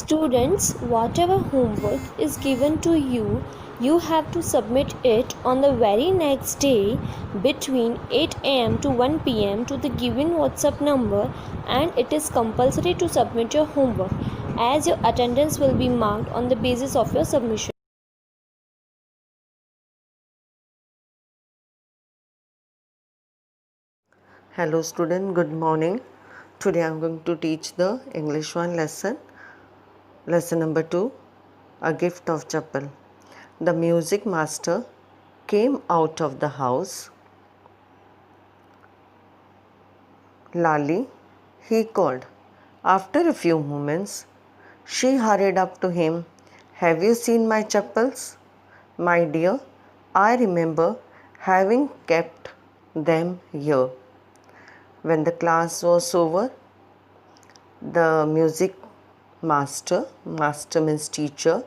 Students, whatever homework is given to you, you have to submit it on the very next day between 8 am to 1 pm to the given WhatsApp number, and it is compulsory to submit your homework as your attendance will be marked on the basis of your submission. Hello student, good morning. Today I am going to teach the English 1 lesson. Lesson number 2, A Gift of Chappal. The music master came out of the house. Lali, he called. After a few moments, she hurried up to him. Have you seen my chappals? My dear, I remember having kept them here. When the class was over, the music master means teacher,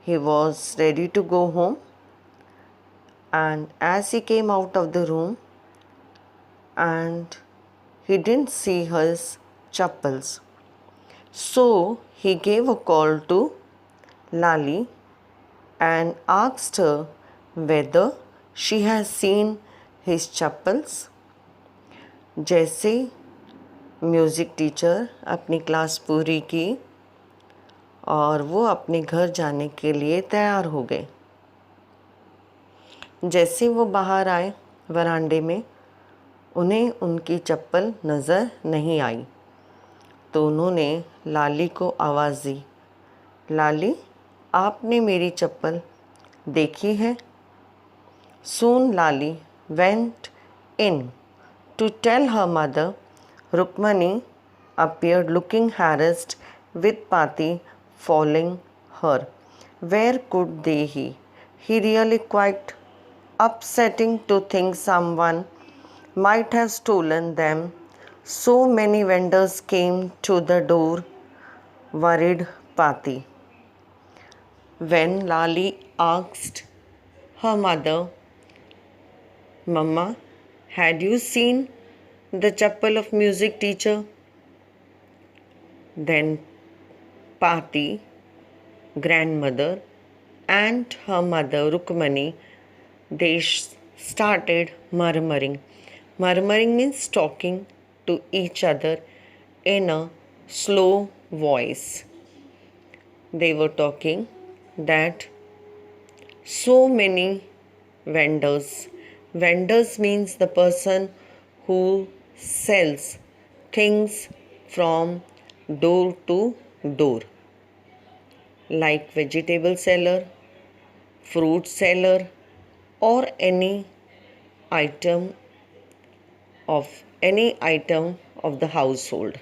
he was ready to go home, and as he came out of the room and he didn't see his chappals, so he gave a call to Lali and asked her whether she has seen his chappals. जैसे music teacher अपनी class पूरी की और वो अपने घर जाने के लिए तैयार हो गए। जैसे वो बाहर आए वरांडे में, उन्हें उनकी चप्पल नज़र नहीं आई, तो उन्होंने लाली को आवाज़ दी, लाली, आपने मेरी चप्पल देखी है? Soon Lali went in to tell her mother. Rukmani appeared looking harassed with Pati following her. Where could they be? He really quite upsetting to think someone might have stolen them. So many vendors came to the door, worried Pati. When Lali asked her mother, Mama, had you seen the chappal of music teacher? Then Pati, grandmother, and her mother Rukmani, they started murmuring. Murmuring means talking to each other in a slow voice. They were talking that so many vendors. Vendors means the person who sells things from door to door, like vegetable seller, fruit seller, or any item of the household.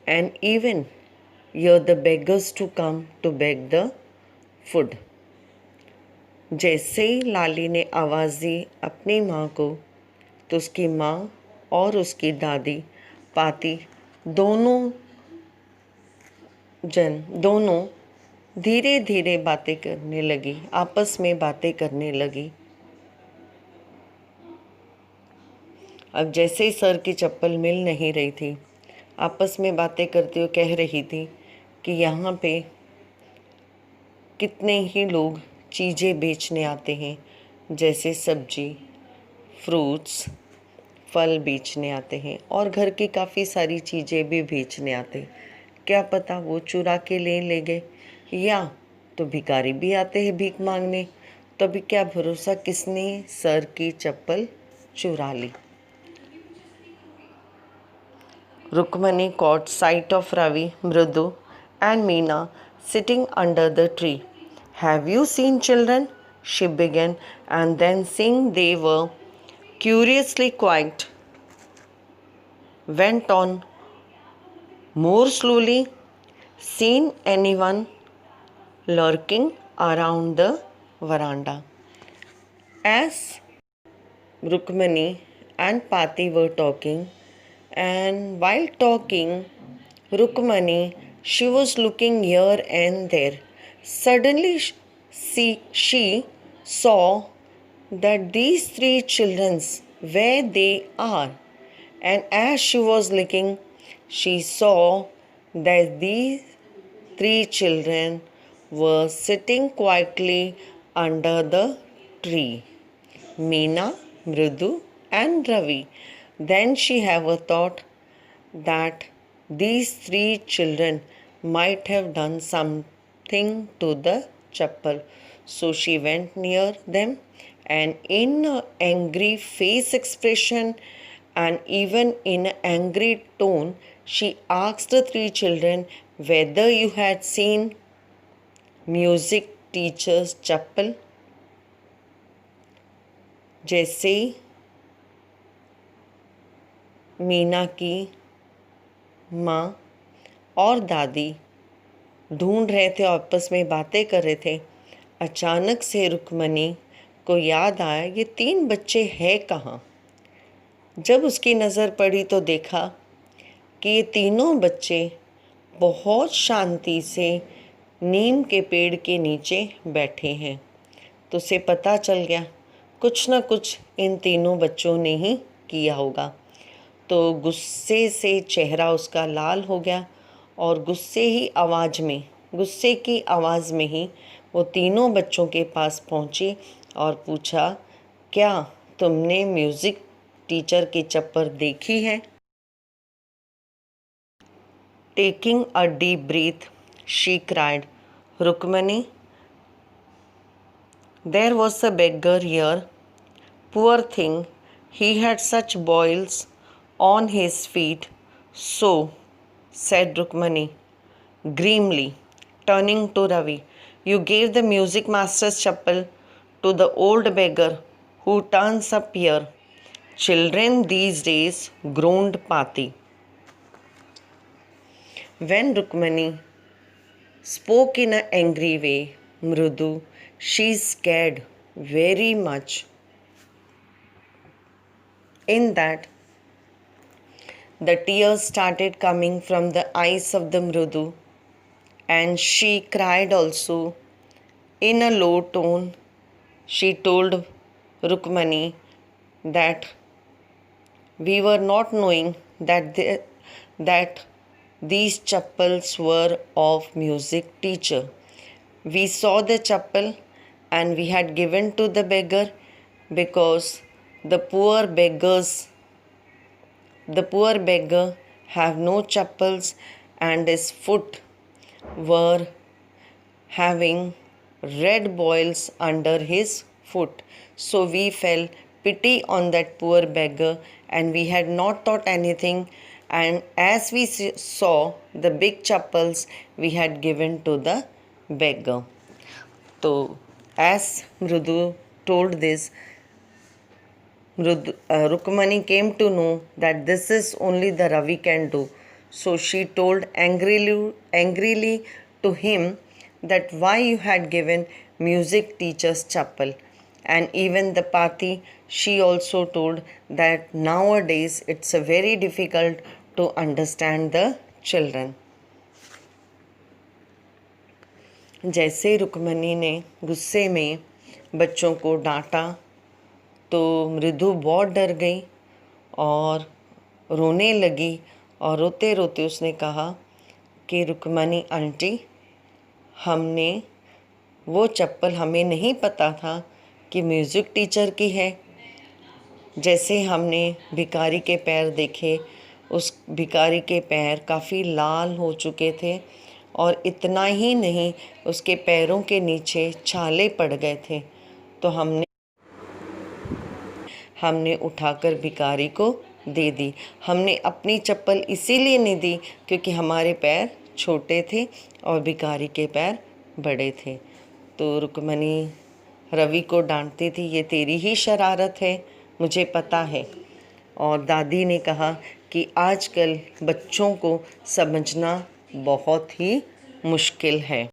And even here the beggars to come to beg the food. जैसे ही लाली ने आवाज़ दी अपनी माँ को, तो उसकी माँ और उसकी दादी पाती दोनों धीरे धीरे बातें करने लगी, आपस में बातें करने लगी। अब जैसे ही सर की चप्पल मिल नहीं रही थी, आपस में बातें करते हुए कह रही थी कि यहाँ पे कितने ही लोग चीज़ें बेचने आते हैं, जैसे सब्जी, फ्रूट्स, फल बेचने आते हैं और घर की काफ़ी सारी चीज़ें भी बेचने आते हैं। क्या पता वो चुरा के ले गए, या तो भिखारी भी आते हैं भीख मांगने, तो अभी क्या भरोसा किसने सर की चप्पल चुरा ली। Rukmani caught sight of Ravi, Mrudu, and Meena sitting under the tree. Have you seen children? She began, and then seeing they were curiously quiet, went on more slowly. Seen anyone lurking around the veranda? As Rukmani and Pati were talking, and while talking, Rukmani, she was looking here and there. Suddenly, she saw that these three children, where they are, and as she was looking, she saw that these three children were sitting quietly under the tree. Meena, Mridu, and Ravi. Then she have a thought that these three children might have done something to the chapel. So she went near them and in an angry face expression and even in an angry tone, she asked the three children whether you had seen music teacher's chapel. जैसे मीना की माँ और दादी ढूंढ रहे थे और आपस में बातें कर रहे थे, अचानक से रुक्मणी को याद आया ये तीन बच्चे हैं कहाँ। जब उसकी नज़र पड़ी तो देखा कि ये तीनों बच्चे बहुत शांति से नीम के पेड़ के नीचे बैठे हैं। तो उसे पता चल गया कुछ ना कुछ इन तीनों बच्चों ने ही किया होगा। तो गुस्से से चेहरा उसका लाल हो गया और गुस्से की आवाज़ में ही वो तीनों बच्चों के पास पहुंची और पूछा, क्या तुमने म्यूज़िक टीचर की चप्पल देखी है? Taking a deep breath, she cried, Rukmani, there was a beggar here. Poor thing, he had such boils on his feet. So, said Rukmani, grimly, turning to Ravi, you gave the music master's chapel to the old beggar who turns up here. Children these days, groaned Pati. When Rukmani spoke in an angry way, Mrudu, she scared very much. In that, the tears started coming from the eyes of the Mrudu, and she cried also. In a low tone, she told Rukmani that we were not knowing that these chappals were of music teacher. We saw the chappal and we had given to the beggar because the poor beggar have no chappals and his foot were having red boils under his foot. So we felt pity on that poor beggar and we had not thought anything, and as we saw the big chappals we had given to the beggar. So as Mrudu told this, Rukmani came to know that this is only the Ravi can do. So she told angrily to him that why you had given music teacher's chapel. And even the Pati, she also told that nowadays it's a very difficult to understand the children. जैसे रुक्मणी ने गुस्से में बच्चों को डांटा तो मृदु बहुत डर गई और रोने लगी और रोते रोते उसने कहा कि रुक्मणी आंटी, हमने वो चप्पल हमें नहीं पता था कि म्यूज़िक टीचर की है। जैसे हमने भिखारी के पैर देखे, उस भिखारी के पैर काफ़ी लाल हो चुके थे और इतना ही नहीं, उसके पैरों के नीचे छाले पड़ गए थे। तो हमने उठाकर भिखारी को दे दी। हमने अपनी चप्पल इसीलिए नहीं दी क्योंकि हमारे पैर छोटे थे और भिखारी के पैर बड़े थे। तो रुक्मणी रवि को डांटती थी, ये तेरी ही शरारत है, मुझे पता है। और दादी ने कहा कि आजकल बच्चों को समझना बहुत ही मुश्किल है।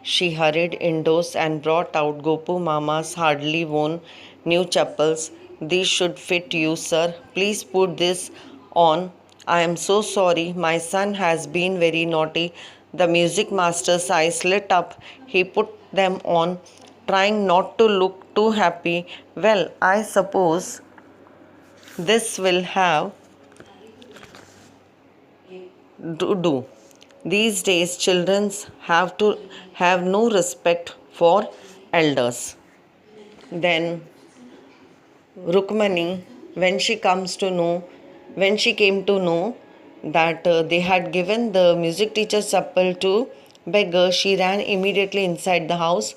She hurried indoors and brought out Gopu Mama's hardly worn new chappals. These should fit you, sir. Please put this on. I am so sorry. My son has been very naughty. The music master's eyes lit up. He put them on, trying not to look too happy. Well, I suppose this will have do. These days, children have to have no respect for elders. Then Rukmani, when she came to know that they had given the music teacher's chappal to beggar, she ran immediately inside the house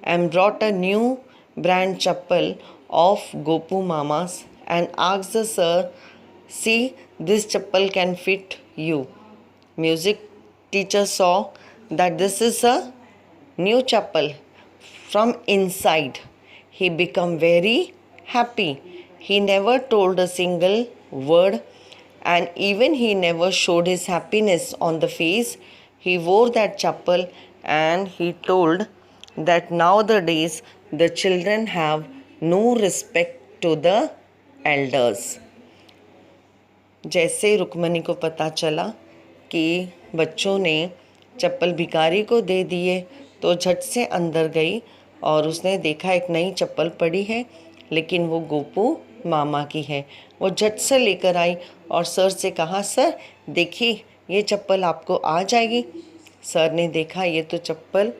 and brought a new brand chappal of Gopu Mama's and asked the sir, "See, this chappal can fit you." Music teacher saw that this is a new chappal from inside. He became very happy. He never told a single word, and even he never showed his happiness on the face. He wore that chappal and he told that nowadays the children have no respect to the elders. जैसे रुक्मणी को पता चला कि बच्चों ने चप्पल भिखारी को दे दिए तो झट से अंदर गई और उसने देखा एक नई चप्पल पड़ी है, लेकिन वो गोपू मामा की है। वो झट से लेकर आई और सर से कहा, सर देखिए ये चप्पल आपको आ जाएगी। सर ने देखा ये तो चप्पल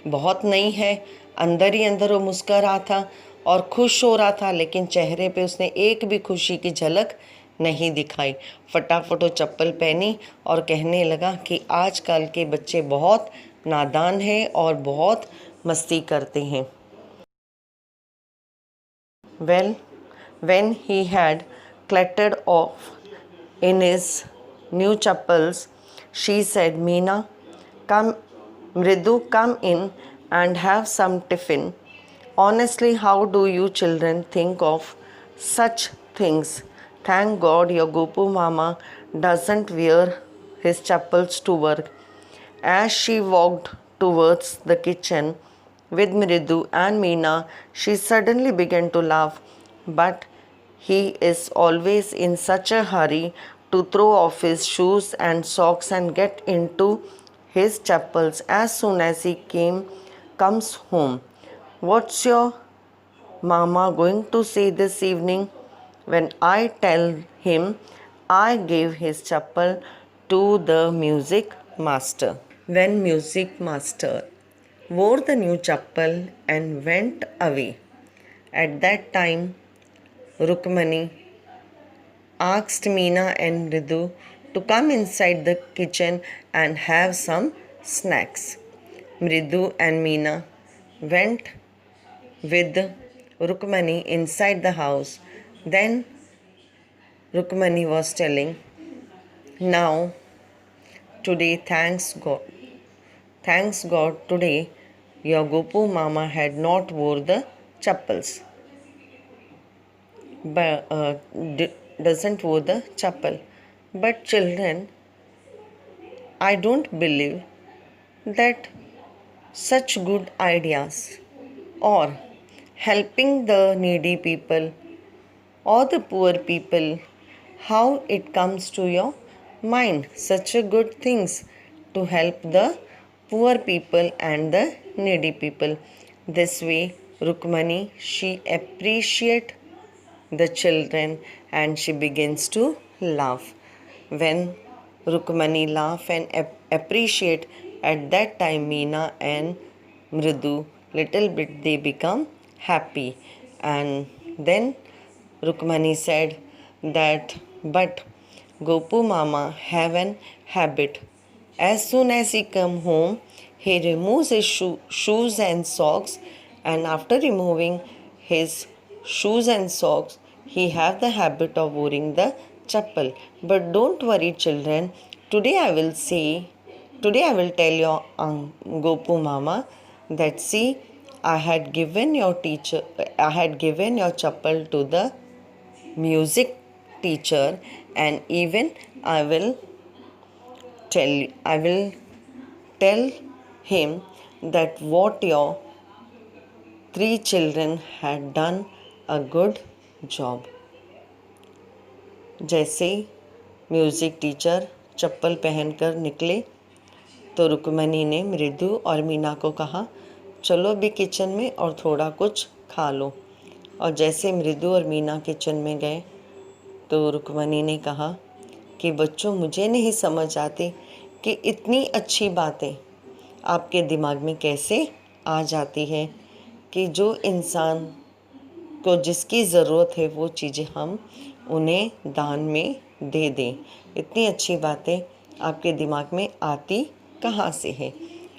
बहुत नई है। अंदर ही अंदर वो मुस्कुरा रहा था और खुश हो रहा था, लेकिन चेहरे पे उसने एक भी खुशी की झलक नहीं दिखाई। फटाफट वो चप्पल पहनी और कहने लगा कि आजकल के बच्चे बहुत नादान हैं और बहुत मस्ती करते हैं। Well, when he had clattered off in his new chappals, she said, Meena, come, Mridu, come in and have some tiffin. Honestly, how do you children think of such things? Thank God your Gopu Mama doesn't wear his chappals to work. As she walked towards the kitchen with Mridu and Meena, she suddenly began to laugh. But he is always in such a hurry to throw off his shoes and socks and get into his chappals as soon as he comes home. What's your mama going to say this evening when I tell him I gave his chappal to the music master? When music master wore the new chappal and went away, at that time Rukmani asked Meena and Ridu to come inside the kitchen and have some snacks. Mridu and Meena went with Rukmani inside the house. Then Rukmani was telling, now today thanks God today your Gopu Mama had not wore the chappals. But doesn't wear the chappal. But children, I don't believe that such good ideas or helping the needy people or the poor people, how it comes to your mind, such a good things to help the poor people and the needy people. This way Rukmani, she appreciate the children and she begins to laugh. When Rukmani laugh and appreciate, at that time Meena and Mridu little bit they become happy. And then Rukmani said that, but Gopu Mama have an habit. As soon as he come home, he removes his shoes and socks, and after removing his shoes and socks, he have the habit of wearing the chappal. But don't worry children, today I will tell your Gopu Mama that see, I had given your chappal to the music teacher, and even I will tell him that what your 3 children had done a good job. जैसे music teacher चप्पल पहनकर निकले तो रुक्मणी ने मृदु और मीना को कहा, चलो अभी किचन में और थोड़ा कुछ खा लो। और जैसे मृदु और मीना किचन में गए तो रुक्मणी ने कहा कि बच्चों मुझे नहीं समझ आती कि इतनी अच्छी बातें आपके दिमाग में कैसे आ जाती है कि जो इंसान को जिसकी ज़रूरत है वो चीज़ें हम उन्हें दान में दे दें। इतनी अच्छी बातें आपके दिमाग में आती कहाँ से है।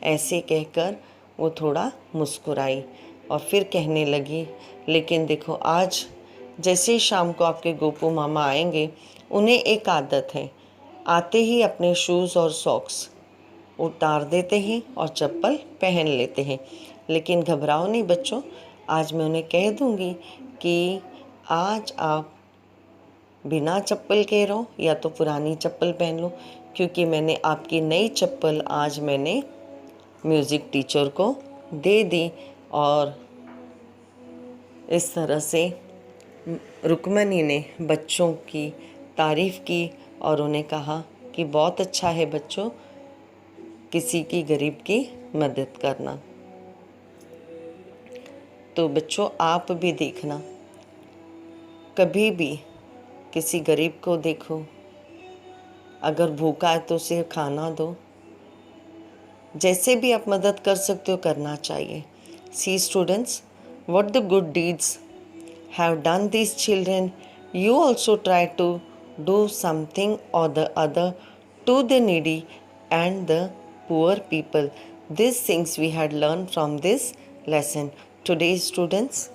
ऐसे कहकर वो थोड़ा मुस्कुराई और फिर कहने लगी, लेकिन देखो आज जैसे ही शाम को आपके गोपू मामा आएंगे, उन्हें एक आदत है, आते ही अपने शूज़ और सॉक्स उतार देते हैं और चप्पल पहन लेते हैं। लेकिन घबराओ नहीं बच्चों, आज मैं उन्हें कह दूंगी कि आज आप बिना चप्पल के रहो या तो पुरानी चप्पल पहन लो, क्योंकि मैंने आपकी नई चप्पल आज मैंने म्यूज़िक टीचर को दे दी। और इस तरह से रुक्मणी ने बच्चों की तारीफ़ की और उन्हें कहा कि बहुत अच्छा है बच्चों किसी की गरीब की मदद करना। तो बच्चों आप भी देखना, कभी भी किसी गरीब को देखो, अगर भूखा है तो उसे खाना दो। जैसे भी आप मदद कर सकते हो करना चाहिए। सी students, what the good deeds have done these children, you also try to do something or the other to the needy and the poor people. These things we had learned from this lesson. Today students,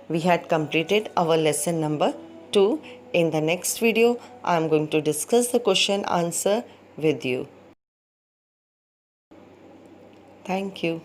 we had completed our lesson number 2. In the next video, I am going to discuss the question answer with you. Thank you.